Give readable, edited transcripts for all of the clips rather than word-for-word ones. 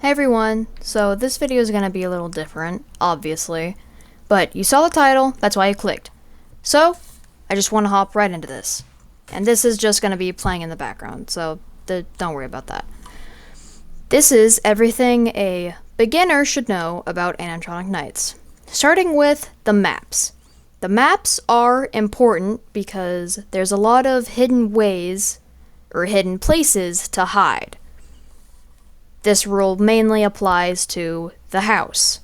Hey everyone, so this video is going to be a little different, obviously, but you saw the title, that's why you clicked. So, I just want to hop right into this. And this is just going to be playing in the background, so don't worry about that. This is everything a beginner should know about Animatronic Nights. Starting with the maps. The maps are important because there's a lot of hidden ways, or hidden places to hide. This rule mainly applies to the house,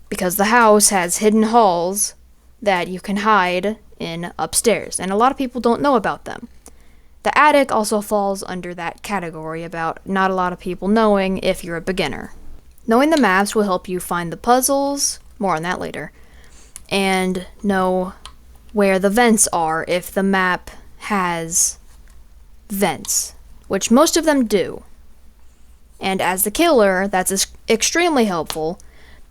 because the house has hidden halls that you can hide in upstairs, and a lot of people don't know about them. The attic also falls under that category about not a lot of people knowing if you're a beginner. Knowing the maps will help you find the puzzles, more on that later, and know where the vents are if the map has vents, which most of them do. And as the killer, that's extremely helpful,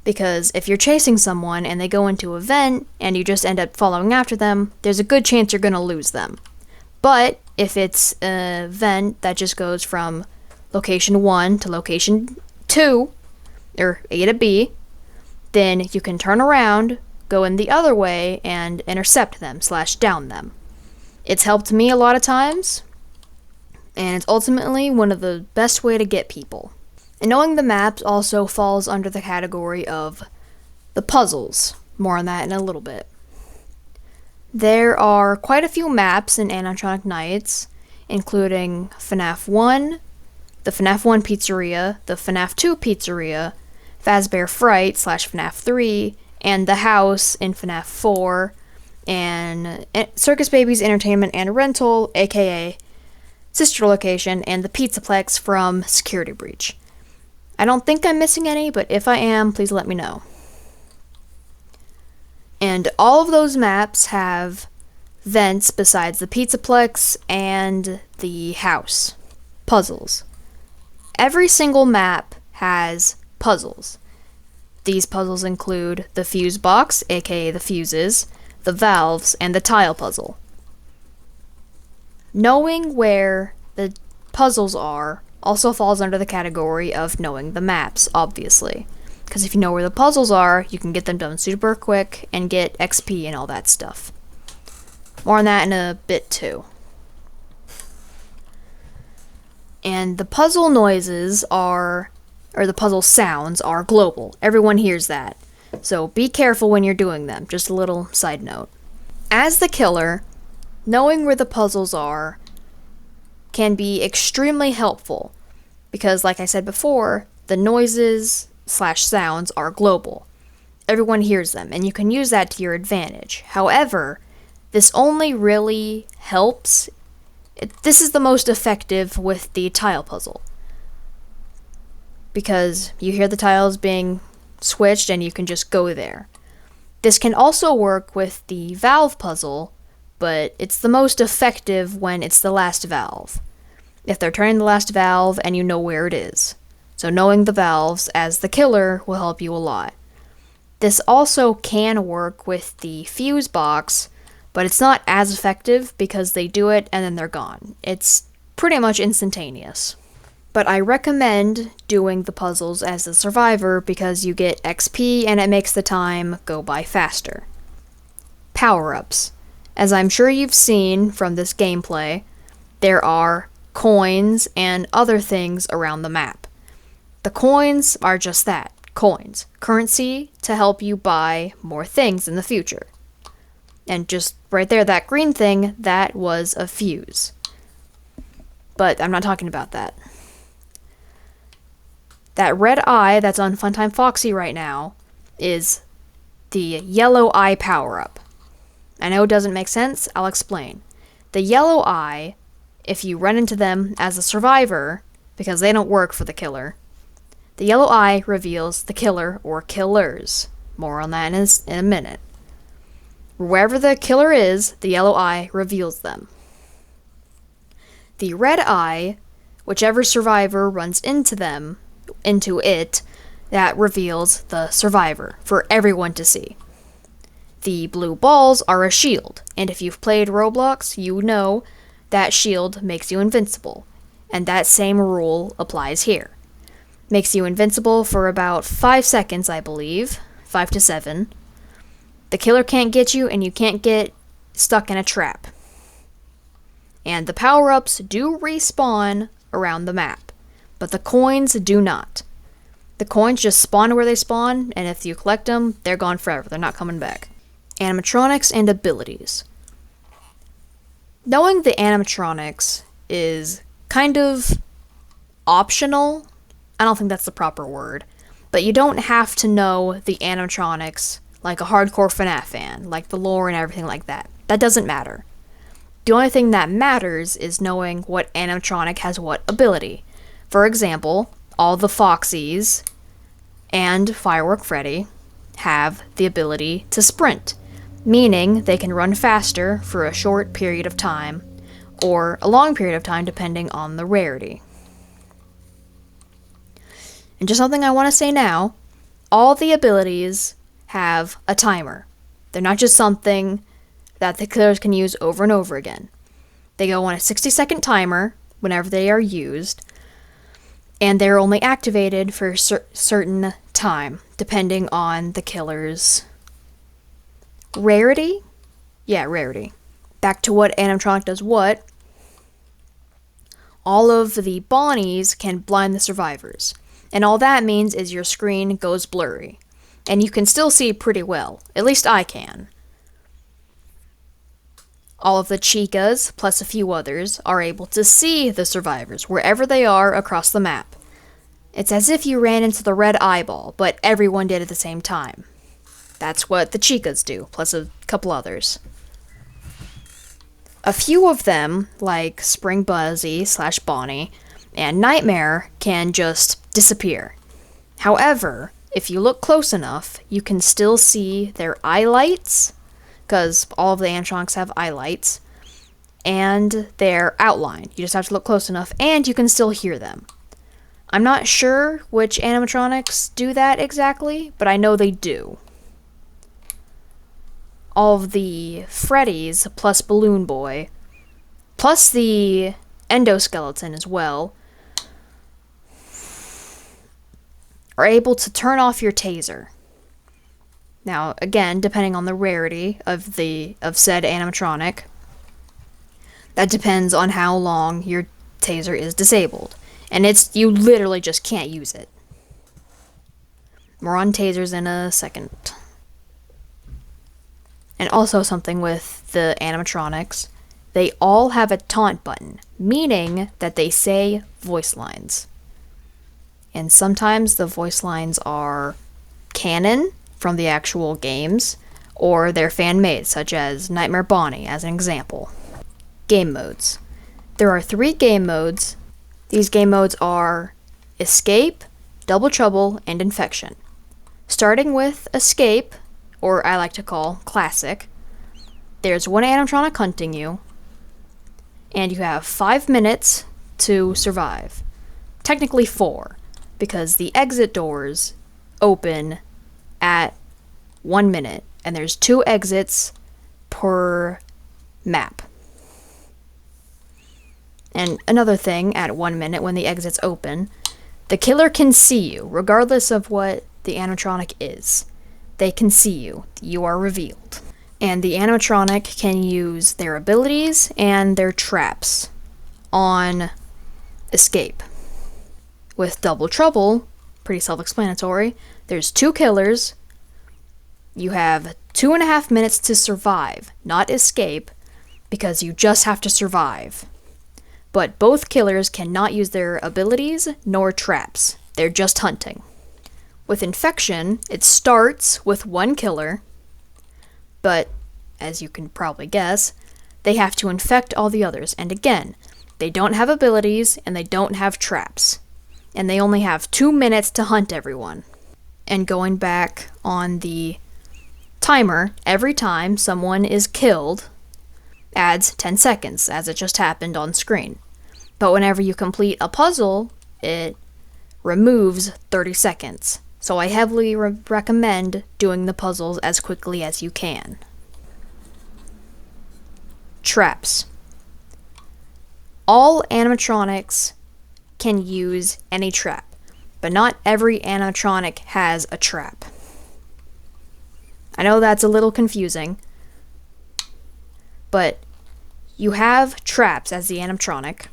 because if you're chasing someone and they go into a vent and you just end up following after them, there's a good chance you're going to lose them. But if it's a vent that just goes from location 1 to location 2, or A to B, then you can turn around, go in the other way, and intercept them / down them. It's helped me a lot of times, and it's ultimately one of the best way to get people. And knowing the maps also falls under the category of the puzzles. More on that in a little bit. There are quite a few maps in Animatronic Nights, including FNaF 1, the FNaF 1 Pizzeria, the FNaF 2 Pizzeria, Fazbear Fright / FNaF 3, and the house in FNaF 4, and Circus Baby's Entertainment and Rental, aka Sister Location, and the Pizzaplex from Security Breach. I don't think I'm missing any, but if I am, please let me know. And all of those maps have vents besides the Pizzaplex and the house. Puzzles. Every single map has puzzles. These puzzles include the fuse box, aka the fuses, the valves, and the tile puzzle. Knowing where the puzzles are also falls under the category of knowing the maps, obviously. Because if you know where the puzzles are, you can get them done super quick and get XP and all that stuff. More on that in a bit too. And the puzzle noises or the puzzle sounds are global. Everyone hears that. So be careful when you're doing them. Just a little side note. As the killer, knowing where the puzzles are can be extremely helpful because, like I said before, the noises / sounds are global. Everyone hears them, and you can use that to your advantage. However, this only really helps. This is the most effective with the tile puzzle because you hear the tiles being switched and you can just go there. This can also work with the valve puzzle, but it's the most effective when it's the last valve. If they're turning the last valve and you know where it is. So knowing the valves as the killer will help you a lot. This also can work with the fuse box, but it's not as effective because they do it and then they're gone. It's pretty much instantaneous. But I recommend doing the puzzles as the survivor because you get XP and it makes the time go by faster. Power-ups. As I'm sure you've seen from this gameplay, there are coins and other things around the map. The coins are just that, coins. Currency to help you buy more things in the future. And just right there, that green thing, that was a fuse. But I'm not talking about that. That red eye that's on Funtime Foxy right now is the yellow eye power-up. I know it doesn't make sense, I'll explain. The yellow eye, if you run into them as a survivor, because they don't work for the killer, the yellow eye reveals the killer or killers. More on that in a minute. Wherever the killer is, the yellow eye reveals them. The red eye, whichever survivor runs into it, that reveals the survivor for everyone to see. The blue balls are a shield, and if you've played Roblox, you know that shield makes you invincible, and that same rule applies here. Makes you invincible for about 5 seconds, I believe. 5 to 7. The killer can't get you, and you can't get stuck in a trap. And the power-ups do respawn around the map, but the coins do not. The coins just spawn where they spawn, and if you collect them, they're gone forever. They're not coming back. Animatronics and abilities. Knowing the animatronics is kind of optional. I don't think that's the proper word. But you don't have to know the animatronics like a hardcore FNaF fan, like the lore and everything like that. That doesn't matter. The only thing that matters is knowing what animatronic has what ability. For example, all the Foxies and Firework Freddy have the ability to sprint, meaning they can run faster for a short period of time, or a long period of time depending on the rarity. And just something I want to say now, all the abilities have a timer. They're not just something that the killers can use over and over again. They go on a 60-second timer whenever they are used, and they're only activated for a certain time, depending on the killer's rarity? Yeah, rarity. Back to what animatronic does what. All of the Bonnies can blind the survivors, and all that means is your screen goes blurry. And you can still see pretty well. At least I can. All of the Chicas, plus a few others, are able to see the survivors wherever they are across the map. It's as if you ran into the red eyeball, but everyone did at the same time. That's what the Chicas do, plus a couple others. A few of them, like Spring Buzzy / Bonnie and Nightmare, can just disappear. However, if you look close enough, you can still see their eye lights, because all of the animatronics have eye lights, and their outline. You just have to look close enough, and you can still hear them. I'm not sure which animatronics do that exactly, but I know they do. All of the Freddys, plus Balloon Boy, plus the Endoskeleton as well, are able to turn off your taser. Now, again, depending on the rarity of said animatronic, that depends on how long your taser is disabled. And you literally just can't use it. More on tasers in a second. And also something with the animatronics, they all have a taunt button, meaning that they say voice lines. And sometimes the voice lines are canon from the actual games, or they're fan-made, such as Nightmare Bonnie as an example. Game modes. There are 3 game modes. These game modes are Escape, Double Trouble, and Infection. Starting with Escape, or I like to call Classic, there's one animatronic hunting you, and you have 5 minutes to survive. Technically 4. Because the exit doors open at 1 minute, and there's 2 exits per map. And another thing, at 1 minute when the exits open, the killer can see you, regardless of what the animatronic is. They can see you. You are revealed. And the animatronic can use their abilities and their traps on Escape. With Double Trouble, pretty self-explanatory, there's 2 killers. You have 2.5 minutes to survive, not escape, because you just have to survive. But both killers cannot use their abilities nor traps. They're just hunting. With Infection, it starts with 1 killer, but, as you can probably guess, they have to infect all the others. And again, they don't have abilities and they don't have traps. And they only have 2 minutes to hunt everyone. And going back on the timer, every time someone is killed adds 10 seconds, as it just happened on screen. But whenever you complete a puzzle, it removes 30 seconds. So I heavily recommend doing the puzzles as quickly as you can. Traps. All animatronics can use any trap. but not every animatronic has a trap. I know that's a little confusing, but you have traps as the animatronic,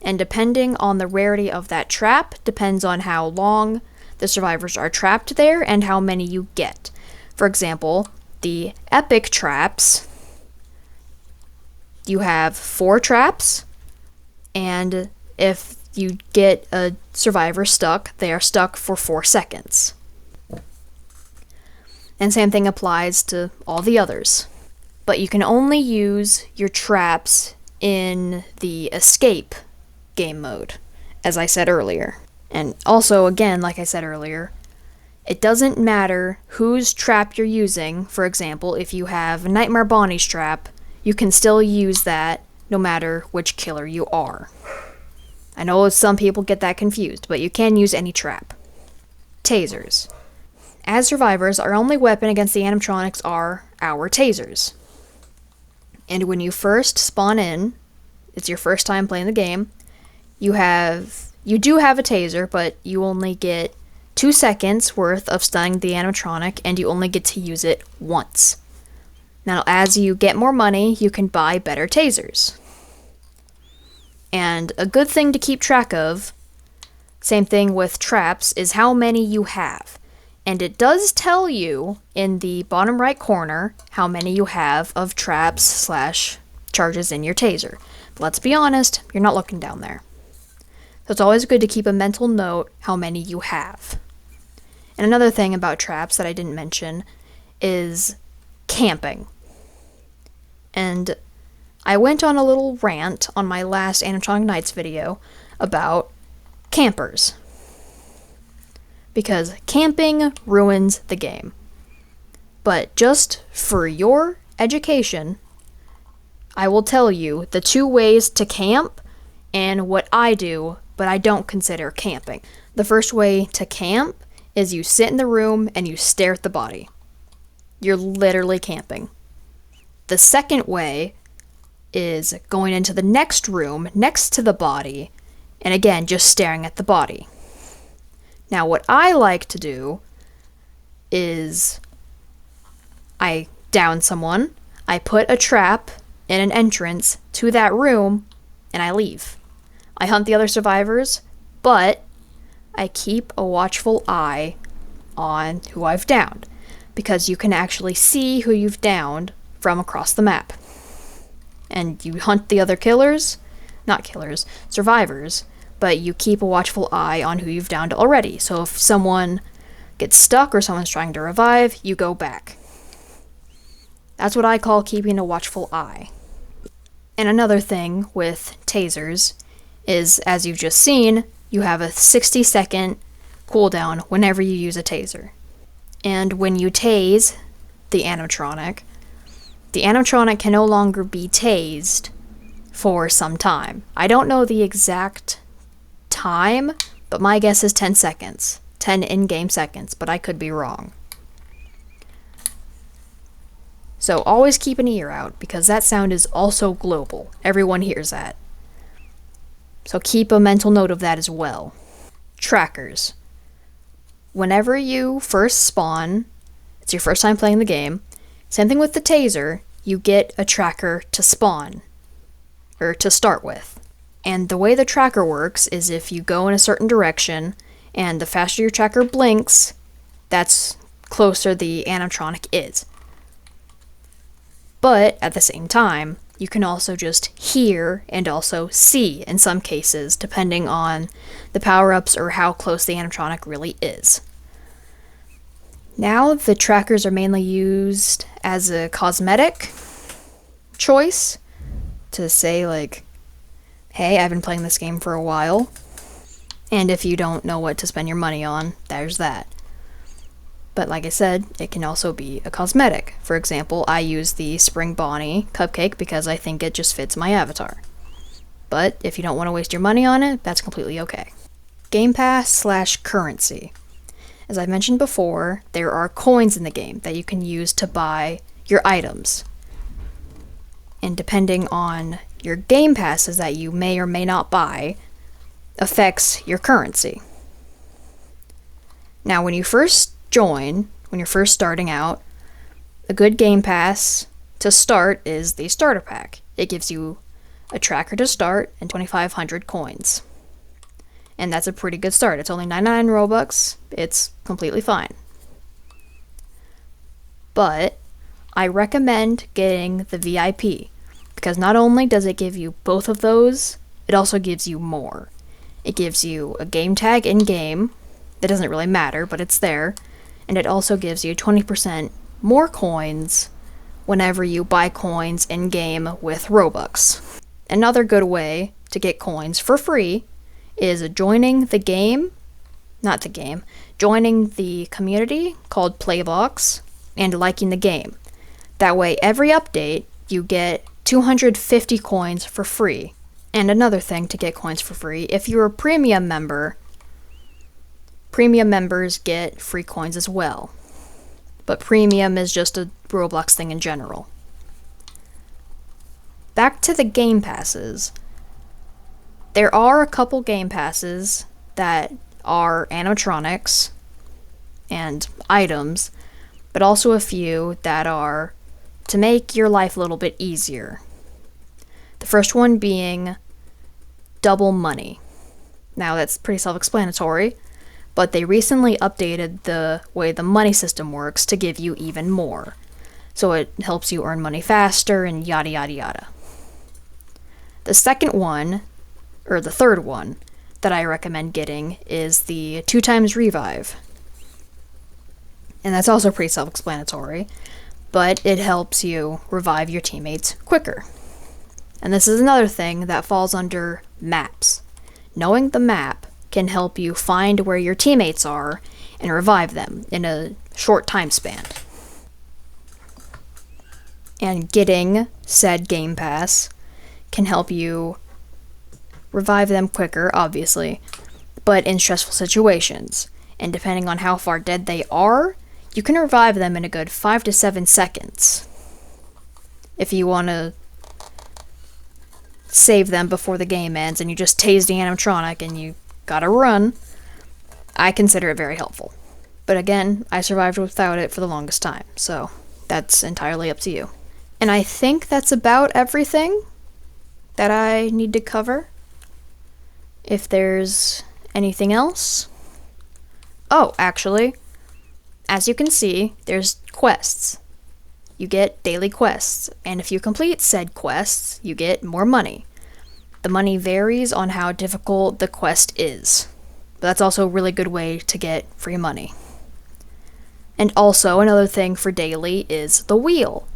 and depending on the rarity of that trap depends on how long the survivors are trapped there and how many you get. For example, the epic traps, you have 4 traps, and if you get a survivor stuck, they are stuck for 4 seconds. And same thing applies to all the others. But you can only use your traps in the escape game mode, as I said earlier. And also, again, like I said earlier, it doesn't matter whose trap you're using. For example, if you have Nightmare Bonnie's trap, you can still use that no matter which killer you are. I know some people get that confused, but you can use any trap. Tasers. As survivors, our only weapon against the animatronics are our tasers. And when you first spawn in, it's your first time playing the game, you do have a taser, but you only get 2 seconds worth of stunning the animatronic, and you only get to use it once. Now, as you get more money, you can buy better tasers. And a good thing to keep track of, same thing with traps, is how many you have. And it does tell you in the bottom right corner how many you have of traps / charges in your taser. But let's be honest, you're not looking down there. So it's always good to keep a mental note how many you have. And another thing about traps that I didn't mention is camping. And I went on a little rant on my last Animatronic Nights video about campers. Because camping ruins the game. But just for your education, I will tell you the 2 ways to camp and what I do, but I don't consider camping. The first way to camp is you sit in the room and you stare at the body. You're literally camping. The second way is going into the next room next to the body, and again, just staring at the body. Now, what I like to do is I down someone, I put a trap in an entrance to that room, and I leave. I hunt the other survivors, but I keep a watchful eye on who I've downed, because you can actually see who you've downed from across the map. And you hunt the other survivors, but you keep a watchful eye on who you've downed already. So if someone gets stuck or someone's trying to revive, you go back. That's what I call keeping a watchful eye. And another thing with tasers is, as you've just seen, you have a 60-second cooldown whenever you use a taser. And when you tase the animatronic can no longer be tased for some time. I don't know the exact time, but my guess is 10 seconds. 10 in-game seconds, but I could be wrong. So always keep an ear out, because that sound is also global. Everyone hears that. So keep a mental note of that as well. Trackers. Whenever you first spawn, it's your first time playing the game, same thing with the taser, you get a tracker to spawn, or to start with. And the way the tracker works is if you go in a certain direction, and the faster your tracker blinks, that's closer the animatronic is. But at the same time, you can also just hear and also see in some cases, depending on the power-ups or how close the animatronic really is. Now, the trackers are mainly used as a cosmetic choice to say, like, hey, I've been playing this game for a while, and if you don't know what to spend your money on, there's that. But like I said, it can also be a cosmetic. For example, I use the Spring Bonnie cupcake because I think it just fits my avatar. But if you don't want to waste your money on it, that's completely okay. Game Pass / currency. As I mentioned before, there are coins in the game that you can use to buy your items. And depending on your game passes that you may or may not buy, affects your currency. Now, when you first join, when you're first starting out, a good game pass to start is the starter pack. It gives you a tracker to start and 2,500 coins. And that's a pretty good start. It's only 99 Robux. It's completely fine. But I recommend getting the VIP because not only does it give you both of those, it also gives you more. It gives you a game tag in-game. That doesn't really matter, but it's there. And it also gives you 20% more coins whenever you buy coins in-game with Robux. Another good way to get coins for free is joining the community called Playbox and liking the game. That way, every update, you get 250 coins for free. And another thing to get coins for free, if you're a premium member, premium members get free coins as well. But premium is just a Roblox thing in general. Back to the game passes. There are a couple game passes that are animatronics and items, but also a few that are to make your life a little bit easier. The first one being double money. Now that's pretty self-explanatory, but they recently updated the way the money system works to give you even more. So it helps you earn money faster and yada yada yada. The third one that I recommend getting is the 2x revive. And that's also pretty self-explanatory, but it helps you revive your teammates quicker. And this is another thing that falls under maps. Knowing the map can help you find where your teammates are and revive them in a short time span. And getting said game pass can help you revive them quicker, obviously, but in stressful situations. And depending on how far dead they are, you can revive them in a good 5 to 7 seconds. If you want to save them before the game ends and you just tase the animatronic and you gotta run, I consider it very helpful. But again, I survived without it for the longest time, so that's entirely up to you. And I think that's about everything that I need to cover. If there's anything else. Oh, actually, as you can see, there's quests. You get daily quests, and if you complete said quests, you get more money. The money varies on how difficult the quest is, but that's also a really good way to get free money. And also, another thing for daily is the wheel.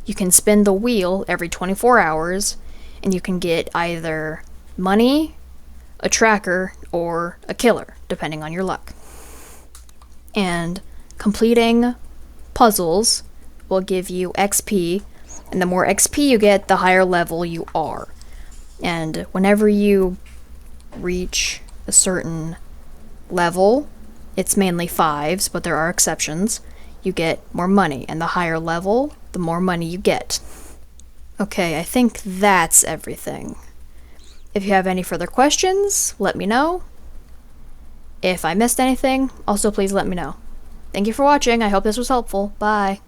You can spin the wheel every 24 hours, and you can get either money, a tracker, or a killer, depending on your luck. And completing puzzles will give you XP, and the more XP you get, the higher level you are. And whenever you reach a certain level, it's mainly 5s, but there are exceptions, you get more money, and the higher level, the more money you get. Okay, I think that's everything. If you have any further questions, let me know. If I missed anything, also please let me know. Thank you for watching. I hope this was helpful. Bye.